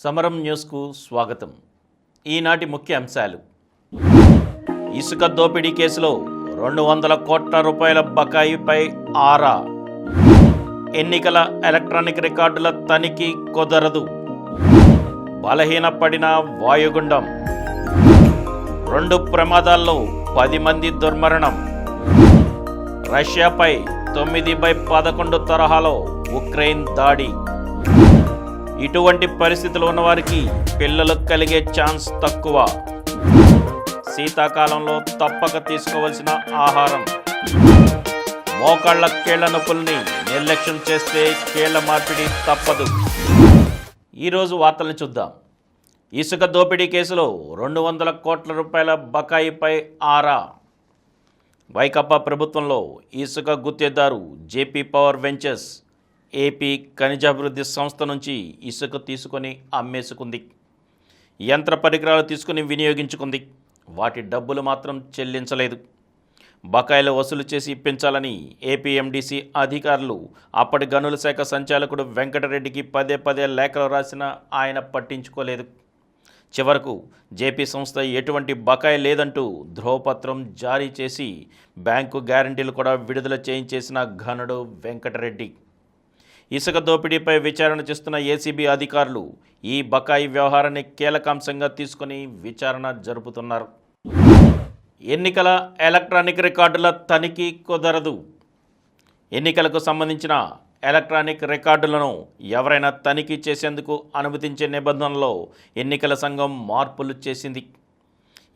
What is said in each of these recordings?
సమరం న్యూస్కు స్వాగతం. ఈనాటి ముఖ్య అంశాలు: ఇసుక దోపిడీ కేసులో 200 కోట్ల రూపాయల బకాయిపై ఆరా, ఎన్నికల ఎలక్ట్రానిక్ రికార్డుల తనిఖీ కుదరదు, బలహీనపడిన వాయుగుండం, 2 ప్రమాదాల్లో 10 మంది దుర్మరణం, రష్యాపై 9/11 తరహాలో ఉక్రెయిన్ దాడి. ఇటువంటి పరిస్థితులు ఉన్నవారికి పిల్లలు కలిగే ఛాన్స్ తక్కువ. శీతాకాలంలో తప్పక తీసుకోవలసిన ఆహారం. మోకాళ్ల కీళ్ల నొప్పుల్ని నిర్లక్ష్యం చేస్తే కీళ్ల మార్పిడి తప్పదు. ఈరోజు వార్తలను చూద్దాం. ఇసుక దోపిడీ కేసులో 200 కోట్ల రూపాయల బకాయిపై ఆరా. వైకాపా ప్రభుత్వంలో ఇసుక గుత్తేదారు జేపీ పవర్ వెంచర్స్ ఏపీ ఖనిజాభివృద్ధి సంస్థ నుంచి ఇసుక తీసుకొని అమ్మేసుకుంది. యంత్ర పరికరాలు తీసుకుని వినియోగించుకుంది. వాటి డబ్బులు మాత్రం చెల్లించలేదు. బకాయిలు వసూలు చేసి ఇప్పించాలని ఏపీఎండీసీ అధికారులు అప్పటి గనుల శాఖ సంచాలకుడు వెంకటరెడ్డికి పదే లేఖలు రాసినా ఆయన పట్టించుకోలేదు. చివరకు జేపీ సంస్థ ఎటువంటి బకాయి లేదంటూ ధ్రువపత్రం జారీ చేసి బ్యాంకు గ్యారంటీలు కూడా విడుదల చేయించేసిన ఘనుడు వెంకటరెడ్డి. ఇసుక దోపిడీపై విచారణ చేస్తున్న ఏసీబీ అధికారులు ఈ బకాయి వ్యవహారాన్ని కీలకాంశంగా తీసుకుని విచారణ జరుపుతున్నారు. ఎన్నికల ఎలక్ట్రానిక్ రికార్డుల తనిఖీ కుదరదు. ఎన్నికలకు సంబంధించిన ఎలక్ట్రానిక్ రికార్డులను ఎవరైనా తనిఖీ చేసేందుకు అనుమతించే నిబంధనలో ఎన్నికల సంఘం మార్పులు చేసింది.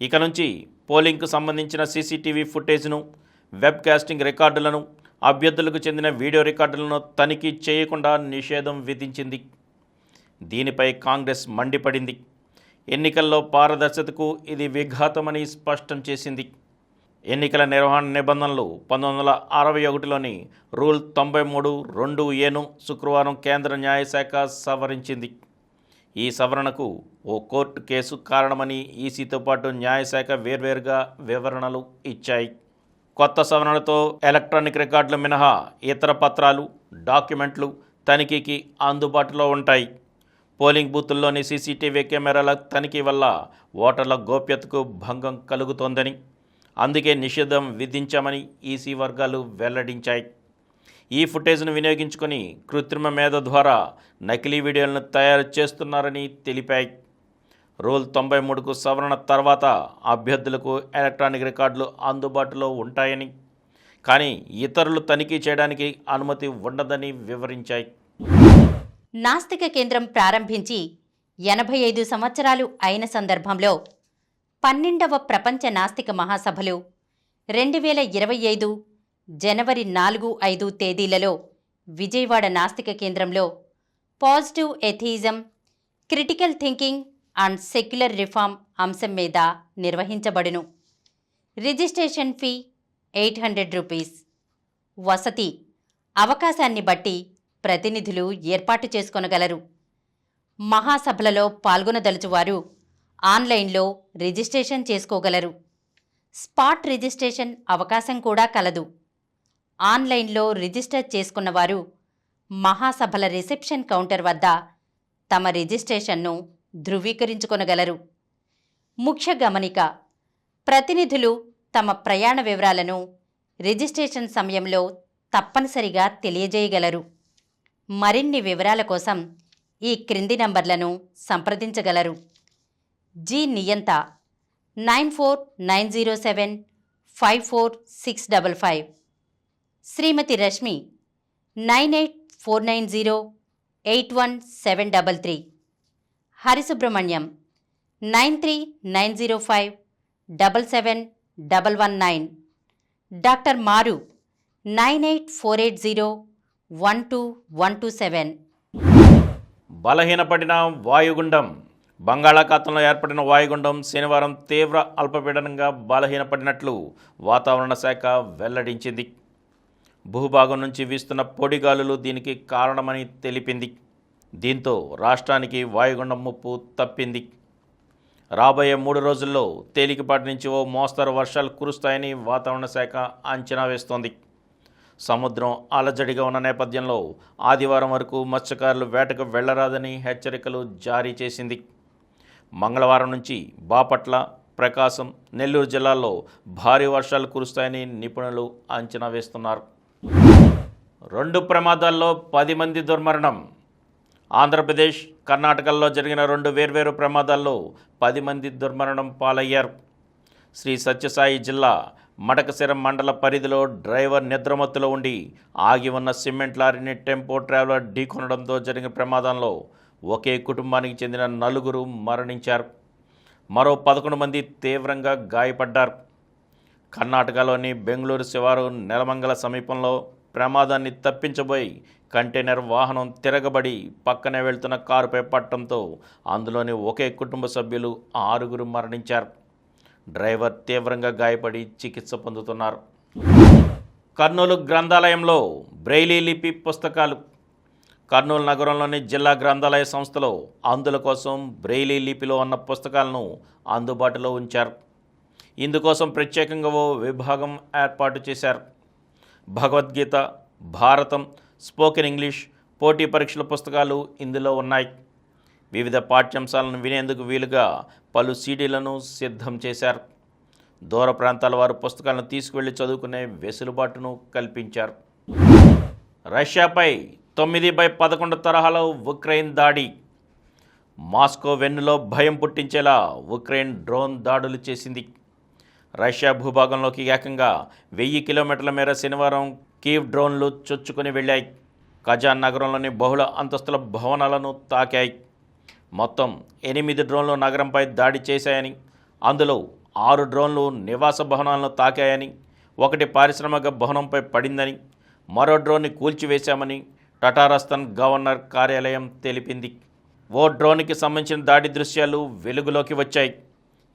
ఇక నుంచి పోలింగ్కు సంబంధించిన సీసీటీవీ ఫుటేజ్ను, వెబ్ కాస్టింగ్ రికార్డులను, అభ్యర్థులకు చెందిన వీడియో రికార్డులను తనిఖీ చేయకుండా నిషేధం విధించింది. దీనిపై కాంగ్రెస్ మండిపడింది. ఎన్నికల్లో పారదర్శకతకు ఇది విఘాతమని స్పష్టం చేసింది. ఎన్నికల నిర్వహణ నిబంధనలు 1961లోని రూల్ 93(2)(a)ను శుక్రవారం కేంద్ర న్యాయశాఖ సవరించింది. ఈ సవరణకు ఓ కోర్టు కేసు కారణమని ఈసీతో పాటు న్యాయశాఖ వేర్వేరుగా వివరణలు ఇచ్చాయి. కొత్త సవరణతో ఎలక్ట్రానిక్ రికార్డులు మినహా ఇతర పత్రాలు, డాక్యుమెంట్లు తనిఖీకి అందుబాటులో ఉంటాయి. పోలింగ్ బూతుల్లోని సీసీటీవీ కెమెరాల తనిఖీ వల్ల ఓటర్ల గోప్యతకు భంగం కలుగుతోందని, అందుకే నిషేధం విధించామని ఈసీ వర్గాలు వెల్లడించాయి. ఈ ఫుటేజ్ను వినియోగించుకొని కృత్రిమ మేధ ద్వారా నకిలీ వీడియోలను తయారు చేస్తున్నారని తెలిపాయి. రూల్ 93కు సవరణ తర్వాత అభ్యర్థులకు ఎలక్ట్రానిక్ రికార్డులు అందుబాటులో ఉంటాయని, కానీ ఇతరులు తనిఖీ చేయడానికి అనుమతి ఉండదని వివరించాయి. నాస్తిక కేంద్రం ప్రారంభించి 85 సంవత్సరాలు అయిన సందర్భంలో 12వ ప్రపంచ నాస్తిక మహాసభలు 2025 జనవరి 4-5 తేదీలలో విజయవాడ నాస్తిక కేంద్రంలో positive atheism, critical thinking and secular reform అంశం మీద నిర్వహించబడును. Registration fee 800 rupees. వసతి అవకాశాన్ని బట్టి ప్రతినిధులు ఏర్పాటు చేసుకొనగలరు. మహాసభలలో పాల్గొనదలుచువారు ఆన్లైన్లో రిజిస్ట్రేషన్ చేసుకోగలరు. స్పాట్ రిజిస్ట్రేషన్ అవకాశం కూడా కలదు. ఆన్లైన్లో రిజిస్టర్ చేసుకున్నవారు మహాసభల రిసెప్షన్ కౌంటర్ వద్ద తమ రిజిస్ట్రేషన్ను ధృవీకరించుకొనగలరు. ముఖ్య గమనిక: ప్రతినిధులు తమ ప్రయాణ వివరాలను రిజిస్ట్రేషన్ సమయంలో తప్పనిసరిగా తెలియజేయగలరు. మరిన్ని వివరాల కోసం ఈ క్రింది నంబర్లను సంప్రదించగలరు. జి నియంత 9490754655, శ్రీమతి రష్మి 9849081733, హరిసుబ్రహ్మణ్యం 9390577119, డాక్టర్ మారు 9848012127. బలహీనపడిన వాయుగుండం. బంగాళాఖాతంలో ఏర్పడిన వాయుగుండం శనివారం తీవ్ర అల్పపీడనంగా బలహీనపడినట్లు వాతావరణ శాఖ వెల్లడించింది. భూభాగం నుంచి వీస్తున్న పొడిగాలులు దీనికి కారణమని తెలిపింది. దీంతో రాష్ట్రానికి వాయుగుండం ముప్పు తప్పింది. రాబోయే 3 రోజుల్లో తేలికపాటి నుంచి ఓ మోస్తరు వర్షాలు కురుస్తాయని వాతావరణ శాఖ అంచనా వేస్తోంది. సముద్రం అలజడిగా ఉన్న నేపథ్యంలో ఆదివారం వరకు మత్స్యకారులు వేటకు వెళ్లరాదని హెచ్చరికలు జారీ చేసింది. మంగళవారం నుంచి బాపట్ల, ప్రకాశం, నెల్లూరు జిల్లాల్లో భారీ వర్షాలు కురుస్తాయని నిపుణులు అంచనా వేస్తున్నారు. 2 ప్రమాదాల్లో 10 మంది దుర్మరణం. ఆంధ్రప్రదేశ్, కర్ణాటకల్లో జరిగిన 2 వేర్వేరు ప్రమాదాల్లో 10 మంది దుర్మరణం పాలయ్యారు. శ్రీ సత్యసాయి జిల్లా మడకశిర మండల పరిధిలో డ్రైవర్ నిద్రమత్తులో ఉండి ఆగి ఉన్న సిమెంట్ లారీని టెంపో ట్రావెలర్ ఢీకొనడంతో జరిగిన ప్రమాదంలో ఒకే కుటుంబానికి చెందిన 4 మరణించారు. మరో 11 మంది తీవ్రంగా గాయపడ్డారు. కర్ణాటకలోని బెంగళూరు శివారు నెలమంగళ సమీపంలో ప్రమాదాన్ని తప్పించబోయి కంటైనర్ వాహనం తిరగబడి పక్కనే వెళ్తున్న కారుపై పట్టడంతో అందులోని ఒకే కుటుంబ సభ్యులు 6 మరణించారు. డ్రైవర్ తీవ్రంగా గాయపడి చికిత్స పొందుతున్నారు. కర్నూలు గ్రంథాలయంలో బ్రెయిలీ లిపి పుస్తకాలు. కర్నూలు నగరంలోని జిల్లా గ్రంథాలయ సంస్థలో అందుల కోసం బ్రెయిలీ లిపిలో ఉన్న పుస్తకాలను అందుబాటులో ఉంచారు. ఇందుకోసం ప్రత్యేకంగా ఓ విభాగం ఏర్పాటు చేశారు. భగవద్గీత, భారతం, స్పోకెన్ ఇంగ్లీష్, పోటీ పరీక్షల పుస్తకాలు ఇందులో ఉన్నాయి. వివిధ పాఠ్యాంశాలను వినేందుకు వీలుగా పలు సీడీలను సిద్ధం చేశారు. దూర ప్రాంతాల వారు పుస్తకాలను తీసుకువెళ్లి చదువుకునే వెసులుబాటును కల్పించారు. రష్యాపై 9/11 తరహాలో ఉక్రెయిన్ దాడి. మాస్కో వెన్నులో భయం పుట్టించేలా ఉక్రెయిన్ డ్రోన్ దాడులు చేసింది. రష్యా భూభాగంలోకి ఏకంగా 1000 కిలోమీటర్ల మేర శనివారం కీవ్ డ్రోన్లు చొచ్చుకొని వెళ్ళాయి. కజాన్ నగరంలోని బహుళ అంతస్తుల భవనాలను తాకాయి. మొత్తం 8 డ్రోన్లు నగరంపై దాడి చేశాయని, అందులో 6 డ్రోన్లు నివాస భవనాలను తాకాయని, 1 పారిశ్రామిక భవనంపై పడిందని, మరో డ్రోన్ని కూల్చివేశామని టటారస్థాన్ గవర్నర్ కార్యాలయం తెలిపింది. ఓ డ్రోన్కి సంబంధించిన దాడి దృశ్యాలు వెలుగులోకి వచ్చాయి.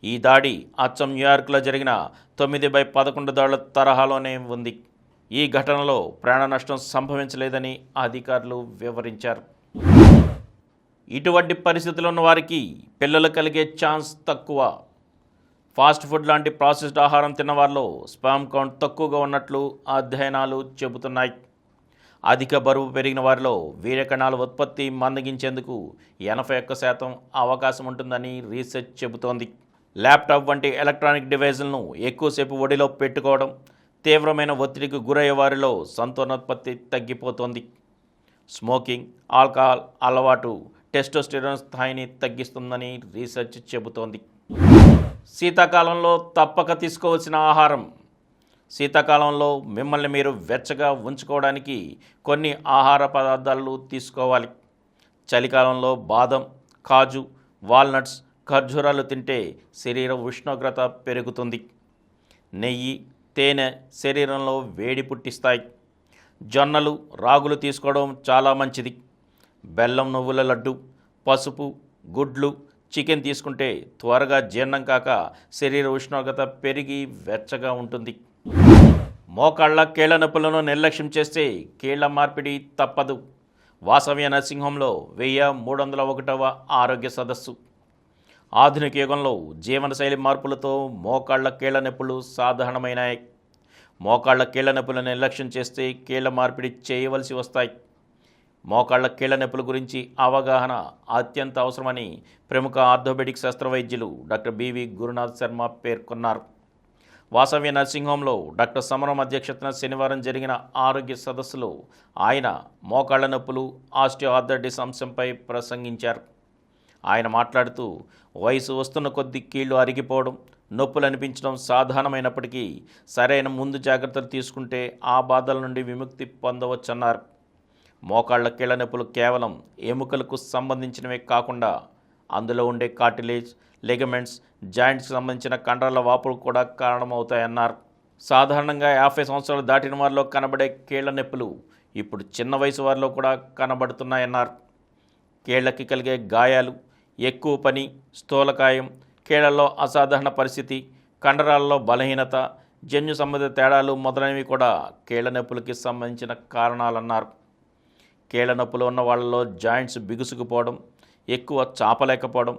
ఈ దాడి అచ్చం న్యూయార్క్లో జరిగిన 9/11 దాడుల తరహాలోనే ఉంది. ఈ ఘటనలో ప్రాణ నష్టం సంభవించలేదని అధికారులు వివరించారు. ఇటువంటి పరిస్థితుల్లో ఉన్న వారికి పిల్లలు కలిగే ఛాన్స్ తక్కువ. ఫాస్ట్ ఫుడ్ లాంటి ప్రాసెస్డ్ ఆహారం తిన్నవారిలో స్పామ్ కౌంట్ తక్కువగా ఉన్నట్లు అధ్యయనాలు చెబుతున్నాయి. అధిక బరువు పెరిగిన వారిలో వీర్యకణాల ఉత్పత్తి మందగించేందుకు 81% అవకాశం ఉంటుందని రీసెర్చ్ చెబుతోంది. ల్యాప్టాప్ వంటి ఎలక్ట్రానిక్ డివైజులను ఎక్కువసేపు ఒడిలో పెట్టుకోవడం తీవ్రమైన ఒత్తిడికి గురయ్యే వారిలో సంతానోత్పత్తి తగ్గిపోతోంది. స్మోకింగ్, ఆల్కహాల్ అలవాటు టెస్టోస్టెరాన్ స్థాయిని తగ్గిస్తుందని రీసెర్చ్ చెబుతోంది. శీతాకాలంలో తప్పక తీసుకోవాల్సిన ఆహారం. శీతాకాలంలో మిమ్మల్ని మీరు వెచ్చగా ఉంచుకోవడానికి కొన్ని ఆహార పదార్థాలు తీసుకోవాలి. చలికాలంలో బాదం, కాజు, వాల్నట్స్, ఖర్జూరాలు తింటే శరీర ఉష్ణోగ్రత పెరుగుతుంది. నెయ్యి, తేనె శరీరంలో వేడి పుట్టిస్తాయి. జొన్నలు, రాగులు తీసుకోవడం చాలా మంచిది. బెల్లం నువ్వుల లడ్డు, పసుపు, గుడ్లు, చికెన్ తీసుకుంటే త్వరగా జీర్ణం కాక శరీర ఉష్ణోగ్రత పెరిగి వెచ్చగా ఉంటుంది. మోకాళ్ళ కీళ్ల నొప్పులను నిర్లక్ష్యం చేస్తే కీళ్ల మార్పిడి తప్పదు. వాసవ్య నర్సింగ్ హోంలో 1301వ ఆరోగ్య సదస్సు. ఆధునిక యుగంలో జీవనశైలి మార్పులతో మోకాళ్ళ కీళ్ల నొప్పులు సాధారణమైనాయి. మోకాళ్ళ కీళ్ల నొప్పులను నిర్లక్ష్యం చేస్తే కీళ్ల మార్పిడి చేయవలసి వస్తాయి. మోకాళ్ళ కీళ్ల నొప్పుల గురించి అవగాహన అత్యంత అవసరమని ప్రముఖ ఆర్థోపెడిక్ శస్త్రవైద్యులు డాక్టర్ బివి గురునాథ్ శర్మ పేర్కొన్నారు. వాసవ్య నర్సింగ్ హోంలో డాక్టర్ సమరం అధ్యక్షతన శనివారం జరిగిన ఆరోగ్య సదస్సులో ఆయన మోకాళ్ల నొప్పులు, ఆస్టియోఆర్థరైటిస్ అంశంపై ప్రసంగించారు. ఆయన మాట్లాడుతూ వయసు వస్తున్న కొద్దీ కీళ్లు అరిగిపోవడం, నొప్పులు అనిపించడం సాధారణమైనప్పటికీ సరైన ముందు జాగ్రత్తలు తీసుకుంటే ఆ బాధల నుండి విముక్తి పొందవచ్చన్నారు. మోకాళ్ల కీళ్ల నొప్పులు కేవలం ఎముకలకు సంబంధించినవే కాకుండా అందులో ఉండే కార్టిలేజ్, లిగమెంట్స్, జాయింట్స్కి సంబంధించిన కండరాల వాపులు కూడా కారణమవుతాయన్నారు. సాధారణంగా 50 సంవత్సరాలు దాటిన వారిలో కనబడే కీళ్ల నొప్పులు ఇప్పుడు చిన్న వయసు వారిలో కూడా కనబడుతున్నాయన్నారు. కీళ్లకి కలిగే గాయాలు, ఎక్కువ పని, స్థూలకాయం, కీళ్లలో అసాధారణ పరిస్థితి, కండరాలలో బలహీనత, జన్యు సంబంధిత తేడాలు మొదలైనవి కూడా కీళ్ల నొప్పులకి సంబంధించిన కారణాలన్నారు. కీళ్ల నొప్పులు ఉన్న వాళ్ళలో జాయింట్స్ బిగుసుకుపోవడం, ఎక్కువ చాపలేకపోవడం,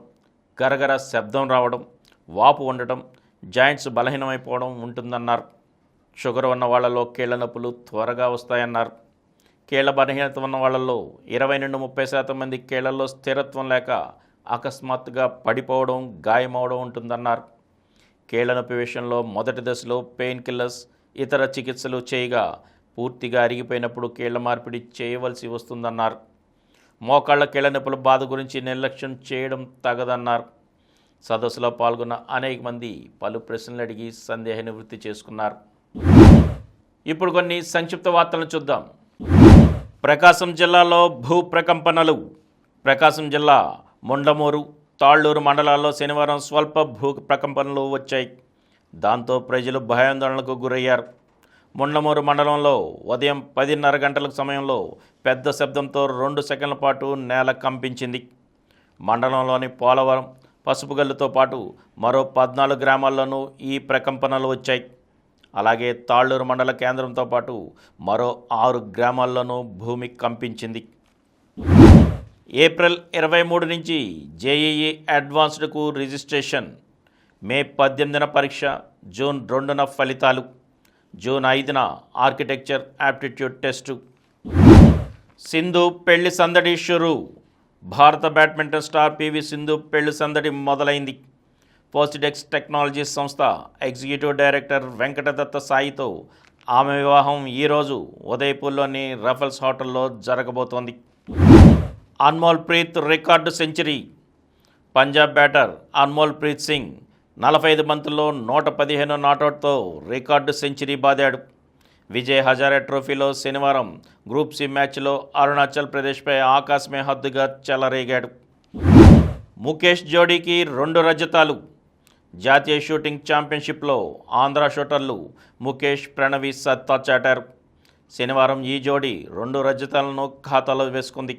గరగర శబ్దం రావడం, వాపు ఉండటం, జాయింట్స్ బలహీనమైపోవడం ఉంటుందన్నారు. షుగర్ ఉన్న వాళ్ళలో కీళ్ల నొప్పులు త్వరగా వస్తాయన్నారు. కీళ్ల బలహీనత ఉన్న వాళ్ళలో 20 నుండి 30% మంది కీళ్లలో స్థిరత్వం లేక అకస్మాత్తుగా పడిపోవడం, గాయమవడం ఉంటుందన్నారు. కీళ్ల నొప్పి విషయంలో మొదటి దశలో పెయిన్ కిల్లర్స్, ఇతర చికిత్సలు చేయగా పూర్తిగా అరిగిపోయినప్పుడు కీళ్ల మార్పిడి చేయవలసి వస్తుందన్నారు. మోకాళ్ల కీళ్ల నొప్పుల బాధ గురించి నిర్లక్ష్యం చేయడం తగదన్నారు. సదస్సులో పాల్గొన్న అనేక మంది పలు ప్రశ్నలు అడిగి సందేహ నివృత్తి చేసుకున్నారు. ఇప్పుడు కొన్ని సంక్షిప్త వార్తలను చూద్దాం. ప్రకాశం జిల్లాలో భూ ప్రకంపనలు. ప్రకాశం జిల్లా ముండమూరు, తాళ్లూరు మండలాల్లో శనివారం స్వల్ప భూ ప్రకంపనలు వచ్చాయి. దాంతో ప్రజలు భయాందోళనకు గురయ్యారు. ముండమూరు మండలంలో ఉదయం 10:30 గంటల సమయంలో పెద్ద శబ్దంతో 2 సెకండ్ల పాటు నేల కంపించింది. మండలంలోని పోలవరం, పసుపుగల్లుతో పాటు మరో 14 గ్రామాల్లోనూ ఈ ప్రకంపనలు వచ్చాయి. అలాగే తాళ్లూరు మండల కేంద్రంతో పాటు మరో 6 గ్రామాల్లోనూ భూమి కంపించింది. ఏప్రిల్ 23 నుంచి జేఈఈ అడ్వాన్స్డ్కు రిజిస్ట్రేషన్. మే 18న పరీక్ష, జూన్ 2న ఫలితాలు, జూన్ 5న ఆర్కిటెక్చర్ యాప్టిట్యూడ్ టెస్టు. సింధు పెళ్లి సందడి షురు. భారత బ్యాడ్మింటన్ స్టార్ పివి సింధు పెళ్లి సందడి మొదలైంది. పోస్టిడెక్స్ టెక్నాలజీస్ సంస్థ ఎగ్జిక్యూటివ్ డైరెక్టర్ వెంకటదత్త సాయితో ఆమె వివాహం ఈరోజు ఉదయపూర్లోని రఫల్స్ హోటల్లో జరగబోతోంది. Anmol Preet record century. Punjab batter Anmol Preet Singh 45 బంతుల్లో 115 నాటౌట్తో రికార్డు సెంచరీ బాదాడు. విజయ్ హజారే ట్రోఫీలో శనివారం గ్రూప్ సి మ్యాచ్లో అరుణాచల్ ప్రదేశ్పై ఆకాశమే హద్దుగా చెలరేగాడు. ముఖేష్ జోడీకి 2 రజతాలు. జాతీయ షూటింగ్ ఛాంపియన్షిప్లో ఆంధ్ర షూటర్లు ముఖేష్, ప్రణవి సత్తా చాటారు. శనివారం ఈ జోడీ 2 రజతాలను ఖాతాలో వేసుకుంది.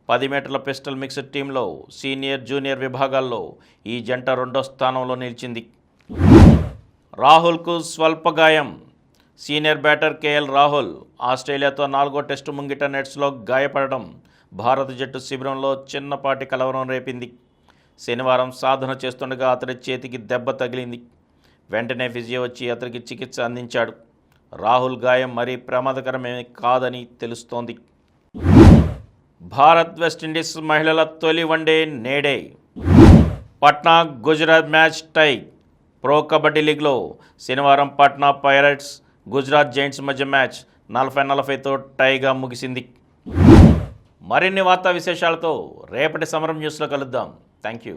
10 మీటర్ల పిస్టల్ మిక్స్డ్ టీంలో సీనియర్, జూనియర్ విభాగాల్లో ఈ జంట 2వ స్థానంలో నిలిచింది. రాహుల్కు స్వల్ప గాయం. సీనియర్ బ్యాటర్ కేఎల్ రాహుల్ ఆస్ట్రేలియాతో 4వ టెస్టు ముంగిట నెట్స్లో గాయపడడం భారత జట్టు శిబిరంలో చిన్నపాటి కలవరం రేపింది. శనివారం సాధన చేస్తుండగా అతడి చేతికి దెబ్బ తగిలింది. వెంటనే ఫిజియో వచ్చి అతడికి చికిత్స అందించాడు. రాహుల్ గాయం మరీ ప్రమాదకరమేమీ కాదని తెలుస్తోంది. భారత్ వెస్టిండీస్ మహిళల తొలి వన్డే నేడే. Patna Gujarat match tie. Pro kabaddi లీగ్లో శనివారం పట్నా పైరేట్స్, గుజరాత్ జైంట్స్ మధ్య మ్యాచ్ 40-40తో టైగా ముగిసింది. మరిన్ని వార్తా విశేషాలతో రేపటి సమరం న్యూస్లో కలుద్దాం. Thank you.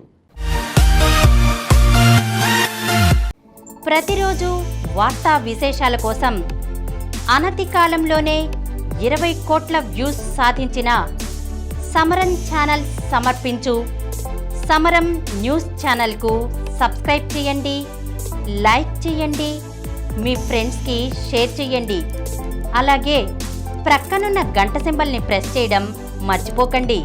ప్రతిరోజు వార్తా విశేషాల కోసం అనతి కాలంలోనే 20 కోట్ల వ్యూస్ సాధించిన సమరం ఛానల్ సమర్పించు సమరం న్యూస్ ఛానల్కు సబ్స్క్రైబ్ చేయండి, లైక్ చేయండి, మీ ఫ్రెండ్స్కి షేర్ చేయండి. అలాగే ప్రక్కనున్న గంట సింబల్ని ప్రెస్ చేయడం మర్చిపోకండి.